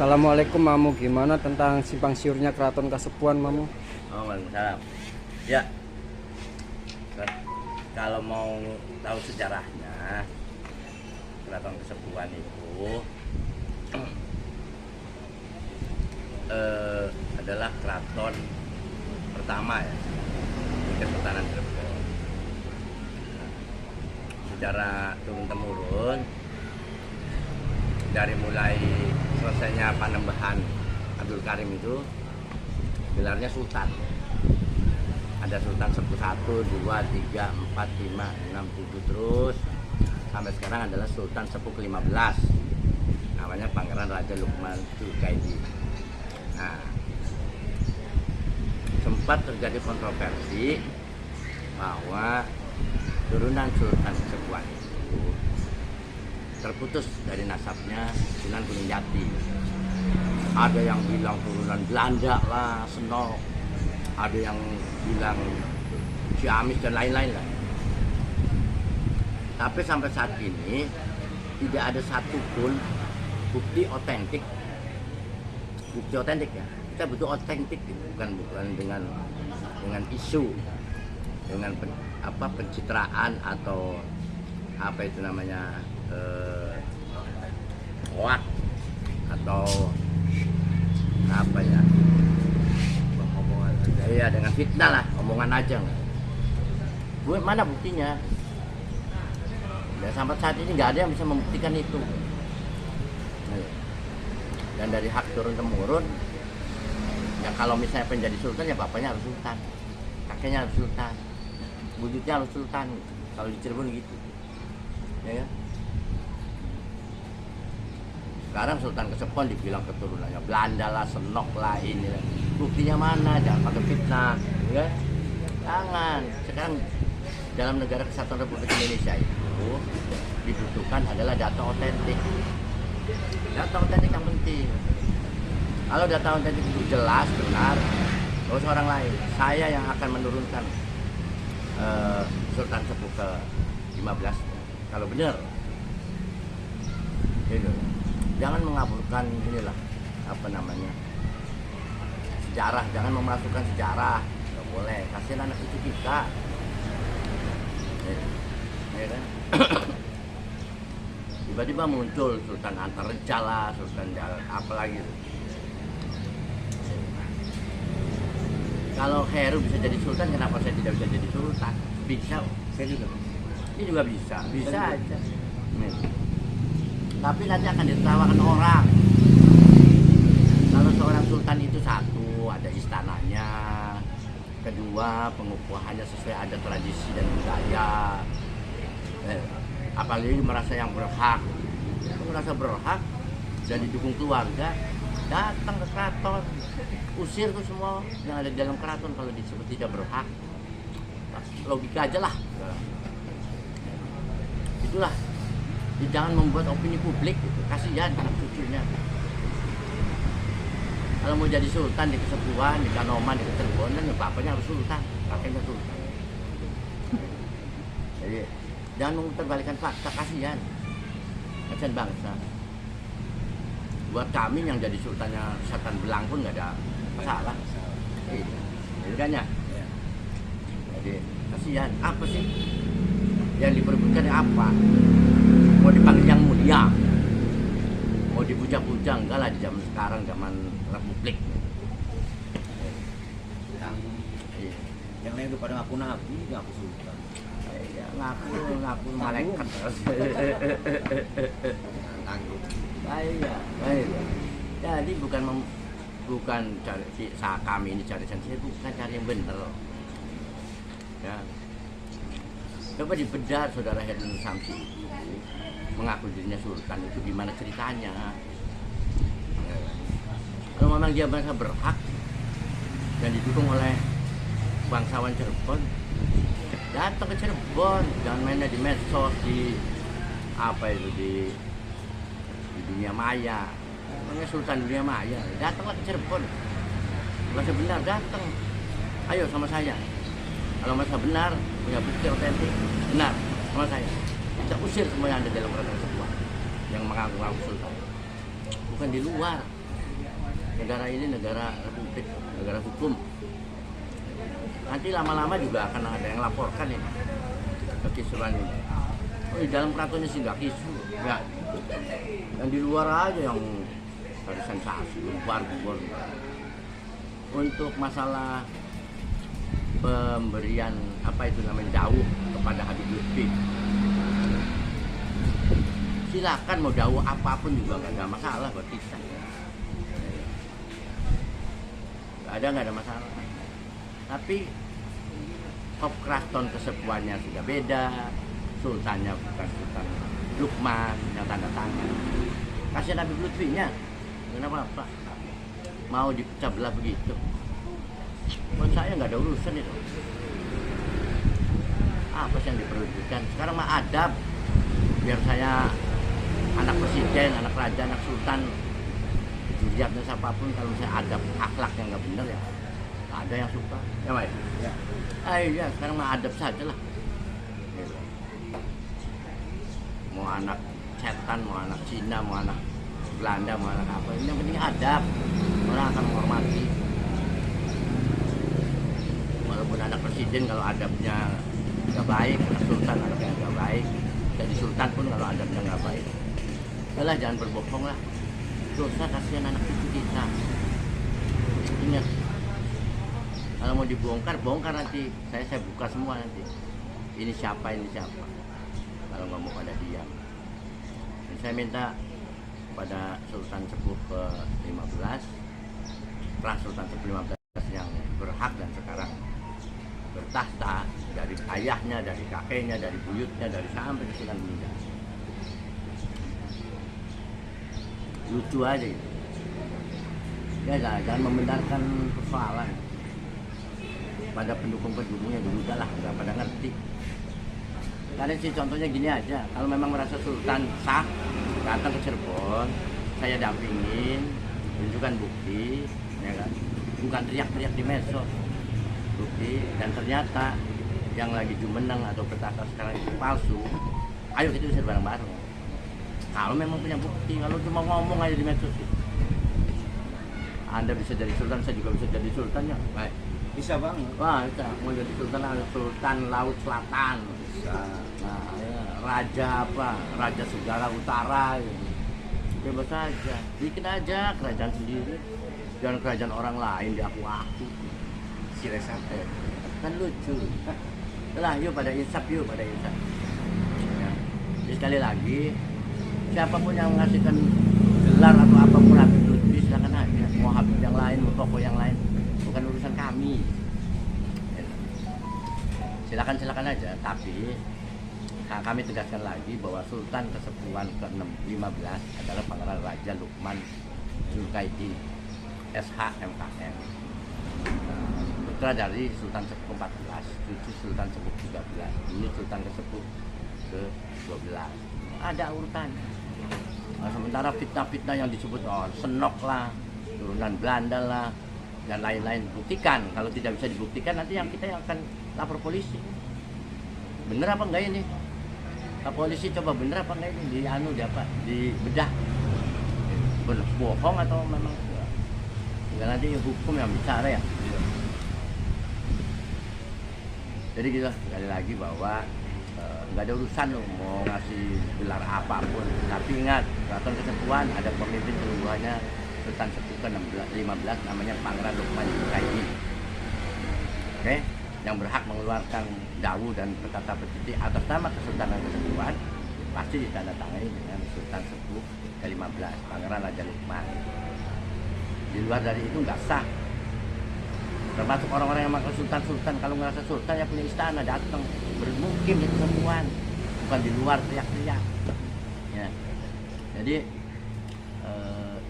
Assalamualaikum Mamu, gimana tentang simpang siurnya Keraton Kasepuhan Mamu? Oh, waalaikumsalam. Ya, kalau mau tahu sejarahnya, Keraton Kasepuhan itu adalah keraton pertama ya di Kesultanan Cirebon. Secara turun temurun dari mulai selesainya Panembahan Abdul Karim itu gelarnya Sultan. Ada Sultan Sepuh 1, 2, 3, 4, 5, 6, 7 terus sampai sekarang adalah Sultan Sepuh ke-15. Namanya Pangeran Raja Lukman Zulkaidi. Nah, sempat terjadi kontroversi bahwa turunan Sultan Kasepuhan itu terputus dari nasabnya Sunan Gunung Jati. Ada yang bilang turunan Belanda lah, Senok, ada yang bilang Ciamis dan lain-lain lah. Tapi sampai saat ini tidak ada satupun bukti otentik ya. Kita butuh otentik, bukan dengan isu, dengan pencitraan atau apa itu namanya hoax atau apa ya, omongan aja. Iya, dengan fitnah lah, omongan aja. Mana buktinya? Ya, sampai saat ini nggak ada yang bisa membuktikan itu. Dan dari hak turun temurun, ya kalau misalnya pengen jadi sultan ya bapaknya harus sultan, kakeknya harus sultan, wujudnya harus sultan. Kalau di Cirebon gitu, ya kan? Sekarang Sultan Kasepuhan dibilang keturunannya Belanda lah, Senok lah, ini lah. Buktinya mana? Jangan pakai fitnah, ya? Jangan. Sekarang dalam negara kesatuan Republik Indonesia itu dibutuhkan adalah data otentik. Data otentik yang penting. Kalau data otentik itu jelas, benar, gak usah orang lain. Saya yang akan menurunkan Sultan Sepuh ke-15 kalau benar. Gitu. Jangan mengaburkan inilah apa namanya sejarah, jangan memasukkan sejarah, nggak boleh. Kasihan anak cucu kita, ya kan? Tiba-tiba muncul Sultan Antareja lah, Sultan apa lagi. Kalau Heru bisa jadi sultan, kenapa saya tidak bisa jadi sultan? Bisa, saya juga. Ini juga bisa aja. Nih. Tapi nanti akan ditertawakan orang. Kalau seorang sultan itu satu, ada istananya, kedua pengukuhannya sesuai adat tradisi dan budaya. Apalagi merasa yang berhak, merasa berhak dan didukung keluarga, datang ke keraton, usir tuh semua yang ada di dalam keraton kalau disebut tidak berhak. Logika aja lah. Itulah. Jangan membuat opini publik gitu. Kasihan anak cucunya. Kalau mau jadi sultan di Kasepuhan, di Kanoman, di Cirebon, kan ya bapaknya harus sultan, kakeknya sultan. Jadi jangan memutarbalikan fakta, kasihan bangsa. Buat kami yang jadi sultannya Sultan Belang pun nggak ada masalah. Jadi kan ya. Jadi kasihan. Apa sih yang diperebutkan apa? Mau dipanggil yang mulia, mau dipuja-puja, enggak lah di zaman sekarang, zaman republik. Yang lain udah pada ngaku nabi, ngaku sultan. Ya, ngaku malaikat. Tanggung. Baik. Jadi bukan cari kami ini cari sensasi, bukan cari yang benar. Ya. Coba dibedah saudara Herlin Samsi itu mengaku dirinya sultan itu gimana ceritanya. Kalau memang dia merasa berhak dan didukung oleh bangsawan Cirebon, datang ke Cirebon, jangan mainnya di medsos, di apa itu di dunia maya. Namanya sultan dunia maya, datanglah ke Cirebon. Merasa benar, datang, ayo sama saya. Kalau merasa benar, punya bukti otentik, benar sama saya, kita usir semua yang ada dalam Keraton Kasepuhan yang mengaku-ngaku sultan. Bukan di luar. negara ini negara republik, negara hukum. Nanti lama-lama juga akan ada yang laporkan ini kekisuan ini. Oh, di dalam keratonnya sih nggak kisu, ya. Yang di luar aja yang ada sensasi, gembar-gembor. Untuk masalah pemberian apa itu namanya dawuh kepada Habib Lutfi, silakan mau dawuh apapun juga nggak ada masalah buat kita. Nggak ada masalah. Tapi Kop Keraton Kesepuannya sudah beda, sultannya bukan Sultan Lukman yang tanda tangan. Kasih Habib Lutfinya, kenapa apa? Mau dipecah belah begitu? Buat saya nggak ada urusan itu. Apa sih yang diperlukan? Sekarang mah adab. Biar saya anak presiden, anak raja, anak sultan, dilihatnya siapapun, kalau saya adab akhlak yang nggak bener ya ada yang suka. Ya Pak? Ya. Iya, sekarang mah adab saja lah. Mau anak setan, mau anak Cina, mau anak Belanda, mau anak apa, yang penting adab. Orang akan menghormati. Walaupun anak presiden kalau adabnya nggak baik, anak sultan adabnya nggak baik, jadi sultan pun kalau adabnya nggak baik, udahlah jangan berbohong lah. Dosa, kasihan anak cucu kita. Ingat, kalau mau dibongkar, bongkar nanti. Saya buka semua nanti. Ini siapa, ini siapa. Kalau nggak mau pada diam. Dan saya minta kepada Sultan Sepuh ke-15, Pra Sultan Sepuh 15 yang berhak dan sekarang bertahta, dari ayahnya, dari kakeknya, dari buyutnya, dari sampai ke Sultan meninggal. Lucu aja gitu. Ya jangan membenarkan persoalan pada pendukung-pendukungnya dulu, dah lah, nggak pada ngerti. Karena sih contohnya gini aja, kalau memang merasa sultan sah, datang ke Cirebon, saya dampingin, tunjukkan bukti, ya kan? Bukan teriak-teriak di medsos, bukti. Dan ternyata yang lagi jumeneng atau bertata sekarang itu palsu, ayo kita usir bareng-bareng. Kalau memang punya bukti, kalau cuma ngomong aja di medsos gitu. Anda bisa jadi sultan, saya juga bisa jadi sultan ya. Baik. Bisa banget. Wah, bisa. Mau jadi sultan, Sultan Laut Selatan. Bisa. Nah, ya, raja apa? Raja Segara Utara gitu. Bebas aja. Bikin aja kerajaan sendiri. Jangan kerajaan orang lain diaku-aku. Si resate. Kan lucu. Lah, yuk pada insaf, yuk pada insaf. Ya. Jadi sekali lagi, siapapun yang mengasihkan gelar atau apapun Habib Lutfi, silakan aja. Mau Habib yang lain, mau tokoh yang lain, bukan urusan kami. Silakan aja. Tapi kami tegaskan lagi bahwa Sultan Kesepuhan ke-15 adalah Pangeran Raja Lukman Zulkaidin SH MKM, putra dari Sultan Sepuh 14, cucu Sultan Sepuh 13, ini Sultan Kesepuh ke-12. Ada urutannya. Nah, sementara fitnah-fitnah yang disebut senok lah, turunan Belanda lah, dan lain-lain, buktikan. Kalau tidak bisa dibuktikan, nanti kita yang akan lapor polisi. Bener apa enggak ini? Polisi coba bener apa enggak ini? Di bedah. Bohong atau memang enggak, nanti hukum yang bicara ya. Jadi kita sekali lagi bahwa nggak ada urusan loh mau ngasih gelar apapun, tapi ingat, Keraton Kesepuhan ada pemimpin sesungguhnya Sultan Sepuh ke-15 namanya Pangeran Lukman Zulkaidin. Oke, yang berhak mengeluarkan dawuh dan berkata petisi atas nama Kesultanan Kesepuhan pasti ditandatangani dengan Sultan Sepuh ke-15 Pangeran Raja Lukman. Di luar dari itu nggak sah. Termasuk orang-orang yang makan sultan, kalau ngerasa sultan ya punya istana, datang bermukim di Kesepuhan, bukan di luar teriak-teriak. Ya. Jadi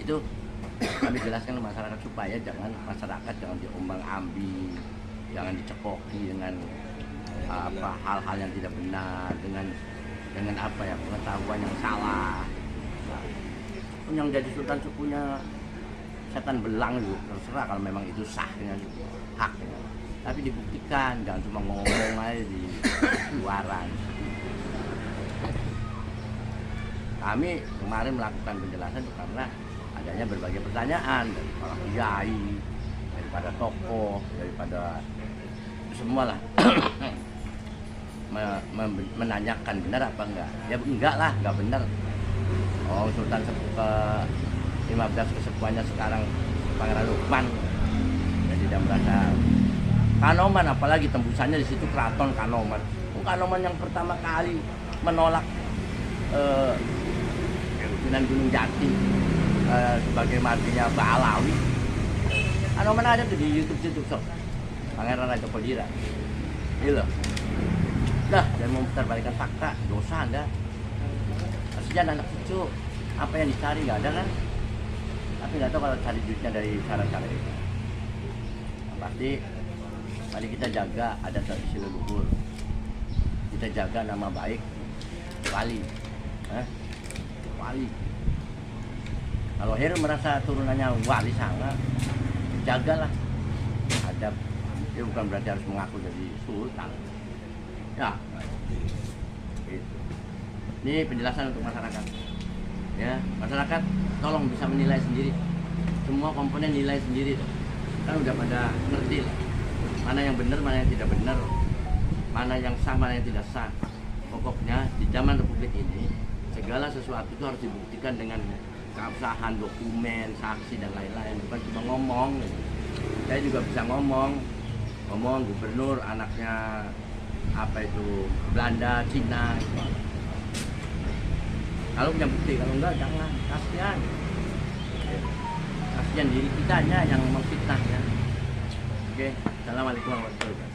itu kami jelaskan ke masyarakat supaya masyarakat jangan diombang-ambing, jangan dicekoki dengan hal-hal yang tidak benar, dengan apa ya, pengetahuan yang salah. Nah, yang jadi sultan sepuhnya setan belang itu terserah, kalau memang itu sahnya, haknya. Tapi dibuktikan, jangan cuma ngomong aja di luaran. Kami kemarin melakukan penjelasan itu karena adanya berbagai pertanyaan dari para kiai, daripada tokoh, daripada semua lah. Menanyakan benar apa enggak, ya enggak lah, enggak benar. Oh, Sultan ke 15 kesepuannya sekarang Pangeran Lukman ya tidak merasa Kanoman, apalagi tembusannya di situ keraton Kanoman. Kanoman yang pertama kali menolak pimpinan Gunung Jati sebagai marginya Mbak Alawi. Kanoman ada tuh di YouTube sok Pangeran Raja Kodira. Iya loh. Dah, dan mau terbalikan fakta, dosa Anda. Kasihan anak cucu, apa yang dicari nggak ada kan? Tapi nggak tahu kalau cari duitnya dari cara-cara itu. Nah, pasti mari kita jaga adat tradisi leluhur. Kita jaga nama baik wali. Wali. Kalau Heru merasa turunannya wali sangat, jagalah adab. Dia bukan berarti harus mengaku jadi sultan. Ya, gitu. Ini penjelasan untuk masyarakat. Ya, masyarakat tolong bisa menilai sendiri. Semua komponen nilai sendiri. Kan udah pada ngerti lah. Mana yang benar, mana yang tidak benar. Mana yang sah, mana yang tidak sah. Pokoknya di zaman Republik ini segala sesuatu itu harus dibuktikan dengan keabsahan, dokumen, saksi dan lain-lain. Bukan cuma ngomong. Saya juga bisa ngomong gubernur anaknya apa itu Belanda, Cina gitu. Kalau punya bukti, kalau enggak jangan, kasihan diri kitanya yang memfitnah ya. Oke, assalamualaikum warahmatullahi wabarakatuh.